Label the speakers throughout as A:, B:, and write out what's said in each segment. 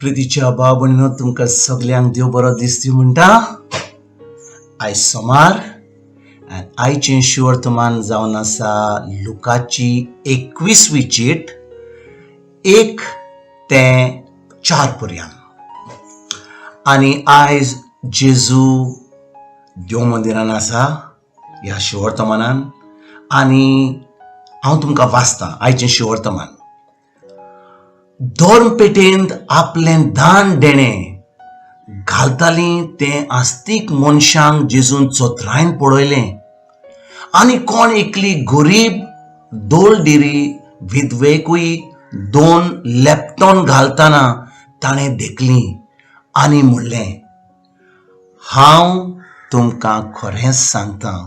A: प्रितीच्या भाव भयणीनो तुमकां सगल्यांक देव बरो दीस दिवं म्हणटा. आयज सोमार आनी आयचें शिवर्तमान जावन आसा लुकाची 21वी चीट 1 ते 4 पर्यंत. आनी आयज जेजू देव मंदिरान आसा ह्या शिवर्तमानान. आनी हांव तुमकां वाचतां आयचें शिवर्तमान. दोरपेटेंत आपलें दान देणें घालतालीं तें आस्तीक मनशांक जेजून चोत्रायन पळयलें. आनी कोण एकली गरीब दोलडिरी विधवेकूय 2 लेपटॉन घालतना ताणें देखलीं आनी म्हणलें, हांव तुमकां खरेंच सांगतां,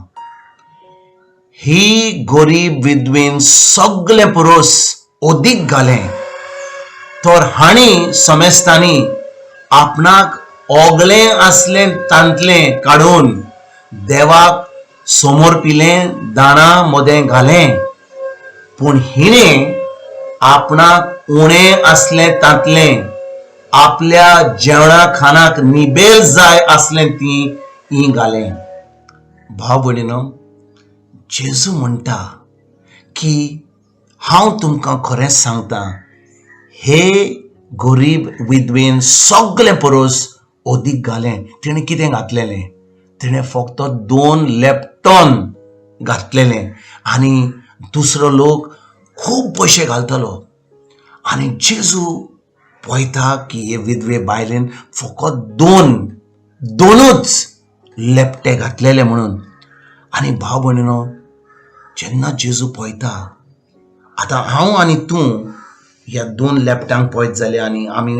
A: ही गरीब विधवेन सगळें परस अदीक घालें. तर हाणी समेस्तांनी आपणाक ओगलें आसलें तांतलें काडून देवाक समोरपिलें दाणां मोदें घालें. पूण हिणें आपणाक उणें आसलें तांतलें आपल्या जेवणा खाणाक निबेल जाय आसलें तीं घालें. भाव भयणीनो, जेजू म्हणटा की हांव तुमकां खरेंच सांगतां, हे गरीब विधवेन सगळें परस अदीक घालें. तिणें कितें घातलेलें? तिणें फक्त 2 लेपटॉन घातलेलें. आनी दुसरो लोक खूब पयशे घालतलो. आनी जेजू पळयता की हे विधवे बायलेन फकत 2च लेपटे घातलेले म्हणून. आनी भाव भयणीनो, जेन्ना जेजू पळयता, आतां हांव आनी तूं ह्या 2 लेपटांक पळयत जाल्यार आनी आमी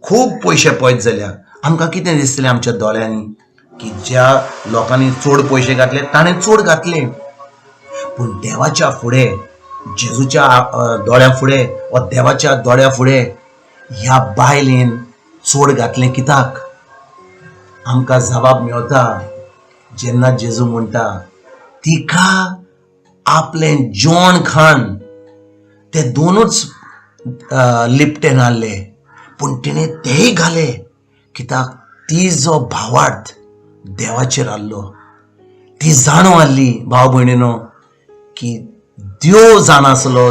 A: खूब पयशे पळयत जाल्यार आमकां कितें दिसतलें आमच्या दोळ्यांनी की ज्या लोकांनी चड पयशे घातले ताणें चड घातले. पूण देवाच्या फुडें, जेजूच्या दोळ्या फुडें वा देवाच्या दोळ्या फुडें ह्या बायलेन चड घातलें कित्याक? आमकां जबाब मेळटा जेन्ना जेजू म्हणटा, तिका आपलें जेवण खाण ते 2च लिपटे नासले, पूण तिणें तेय घाले कित्याक ती जो भावार्थ देवाचेर आसलो, ती जाणो आसली भाव भयणीनो की देव जाणासलो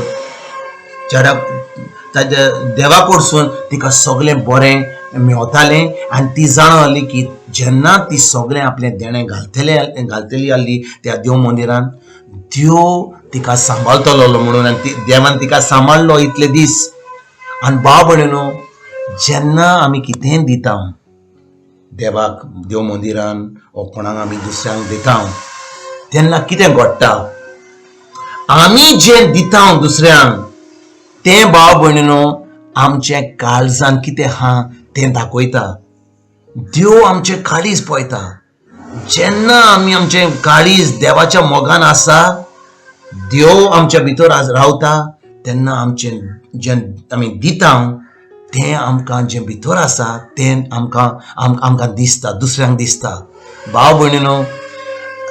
A: ताच्या देवा कडसून तिका सगळें बरें मेवतालें. आनी ती जाणो आसली की जेन्ना ती सगळें आपलें देणें घालतली आसली त्या देव मंदिरान, देव तिका सांबाळतलो म्हणून. आनी देवान तिका सांबाळलो इतले दीस. आनी भाव भयणीनो, जेन्ना आमी कितें दिता देवाक देव मंदिरान वा कोणाक आमी दुसऱ्यांक दिता, तेन्ना कितें घडटा? आमी जें दिता दुसऱ्यांक तें भाव भयणीनो आमचें काळजान कितें आहा तें दाखयता. देव आमचें काळीज पळयता. जेन्ना आमी आमचें काळीज देवाच्या मोगान आसा, देव आमच्या भितर रावता, तेन्ना आमचें जें आमी दिता तें आमकां जें भितर आसा तें आमकां दिसता, दुसऱ्यांक दिसता. भाव भयणीनो,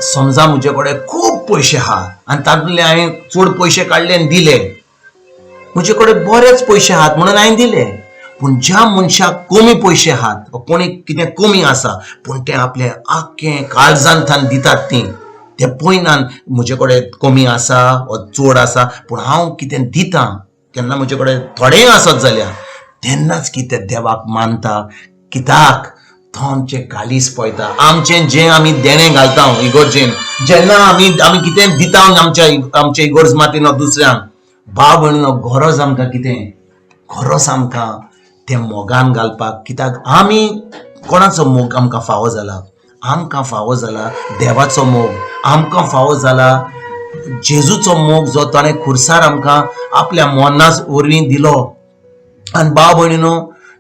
A: समजा म्हजे कडेन खूब पयशे आहा आनी तातूंतले हांवें चड पयशे काडले आनी दिले. म्हजे कडेन बरेच पयशे आहात म्हणून हांवें दिले. पूण ज्या मनशाक कमी पयशे आहात, कोणी कितें कमी आसा, पूण तें आपलें आख्खें काळजांतल्यान दितात ते पळयनान म्हजे कडेन कमी आसा वा चड आसा, पूण हांव कितें दितां केन्ना म्हजे कडेन थोडेंय आसत जाल्यार तेन्नाच कितें देवाक मानता. कित्याक तो आमचें काळीज पळयता. आमचें जें आमी देणें घालता इगोर्जेन, जेन्ना आमी कितें दिता आमच्या इगोर्ज मातीन दुसऱ्यांक, भाव भयणीनो, गरज आमकां कितें? गरज आमकां तें मोगान घालपाक. कित्याक आमी कोणाचो मोग आमकां फावो जाला? आमकां फावो जाला देवाचो मोग. आमकां फावो जाला जेजूचो मोग जो ताणें खुर्सार आमकां आपल्या मोना वरवीं दिलो. आनी भाव भयणीनो,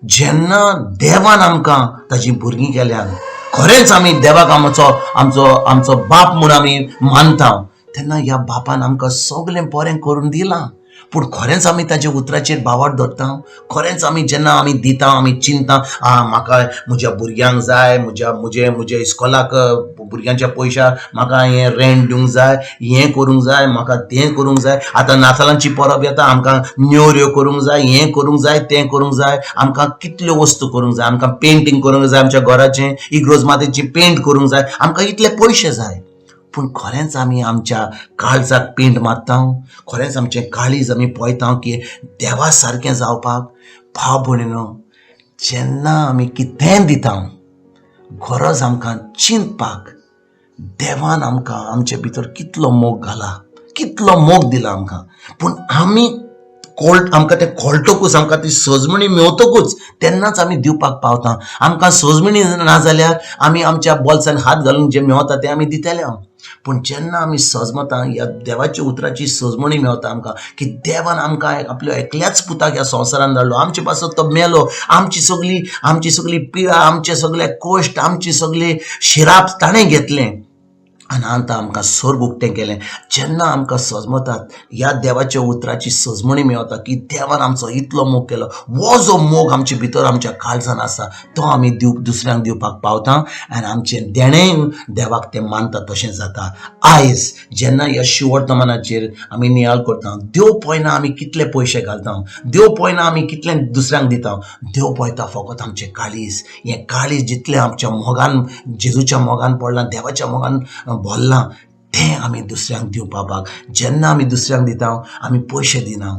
A: जेन्ना देवान आमकां ताची भुरगीं केल्यात, खरेंच आमी देवाक आमचो बाप म्हूण आमी मानता, तेन्ना ह्या बापान आमकां सगळें बरें करून दिलां. पूण खरेंच आमी ताच्या उतराचेर बावाड धरता खरेंच आमी जेन्ना आमी दिता आमी चिंतता म्हाका म्हज्या भुरग्यांक जाय म्हज्या इस्कॉलाक भुरग्यांच्या पयशाक म्हाका हें रेंट दिवंक जाय हें करूंक जाय म्हाका तें करूंक जाय आतां नातालांची परब येता आमकां नेवऱ्यो करूंक जाय हें करूंक जाय तें करूंक जाय आमकां कितल्यो वस्तू करूंक जाय आमकां पेंटींग करूंक जाय आमच्या घराचें इग्रोज मातेचें पेंट करूंक जाय आमकां इतले पयशे जाय पूण खरेंच आमी आमच्या काळजाक पेंट मारता खरेंच आमचें काळीज आमी पळयता की देवा सारकें जावपाक भाव भयणीनो जेन्ना आमी कितेंय दिता गरज आमकां चिंतपाक देवान आमकां आमचे भितर कितलो मोग घाला कितलो मोग दिला आमकां पूण आमी आमकां तें कळटकूच आमकां ती सजमणी मेवतकूच तेन्नाच आमी दिवपाक पावता आमकां सजमणी ना जाल्यार आमी आमच्या बोल्सान हात घालून जें मेवता तें आमी दितले पूण जेन्ना आमी सजमता ह्या देवाच्या उतराची सजमणी मेवता आमकां की देवान आमकां आपल्या एकल्याच पुताक ह्या संवसारान धाडलो आमचे पासून तो मेलो आमची सगळी पिळा आमचे सगळे कोश्ट आमची सगळी शिराप ताणें घेतलें आनी आतां आमकां स्वर्ग उक्तें केलें जेन्ना आमकां सजमतात ह्या देवाच्या उतराची सजमणी मेवता की देवान आमचो इतलो मोग केलो हो जो मोग आमचे भितर आमच्या काळजान आसा तो आमी दुसऱ्यांक दिवपाक पावता आनी आमचें देणें देवाक तें मानता तशें जाता आयज जेन्ना ह्या शिवर्तमानाचेर आमी नियाळ करता देव पळयना आमी कितले पयशे घालता देव पळयना आमी कितलें दुसऱ्यांक दिता देव पळयता फकत आमचें काळीज हें काळीज जितलें आमच्या मोगान जेजूच्या मोगान पडलां देवाच्या मोगान भरलां तें आमी दुसऱ्यांक दिवपाक जेन्ना आमी दुसऱ्यांक दिता आमी पयशे दिना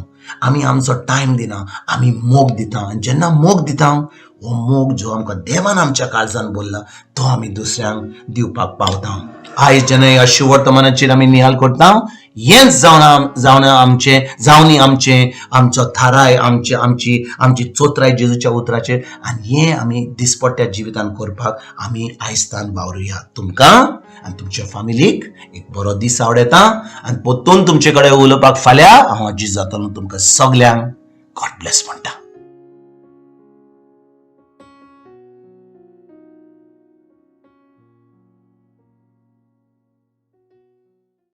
A: आमी आमचो टायम दिना आमी मोग दिता आनी जेन्ना मोग दिता हो मोग जो आमकां देवान आमच्या काळजान भरला तो आमी दुसऱ्यांक दिवपाक पावता आयज जेन्ना ह्या शिवर्तमानाचेर आमी नियाळ करता हेंच आमचो थाराय आमची चोत्राय जेजूच्या उतराचेर आनी हें आमी दिसपट्ट्या जिवितान करपाक आमी आयजतान वावरुया तुमकां आनी तुमच्या फॅमिलीक एक बरो दीस आवडेता आनी परतून तुमचे कडेन उलोवपाक फाल्यां हांव अजीज जातलो तुमकां सगल्यांक गॉड ब्लेस म्हणटा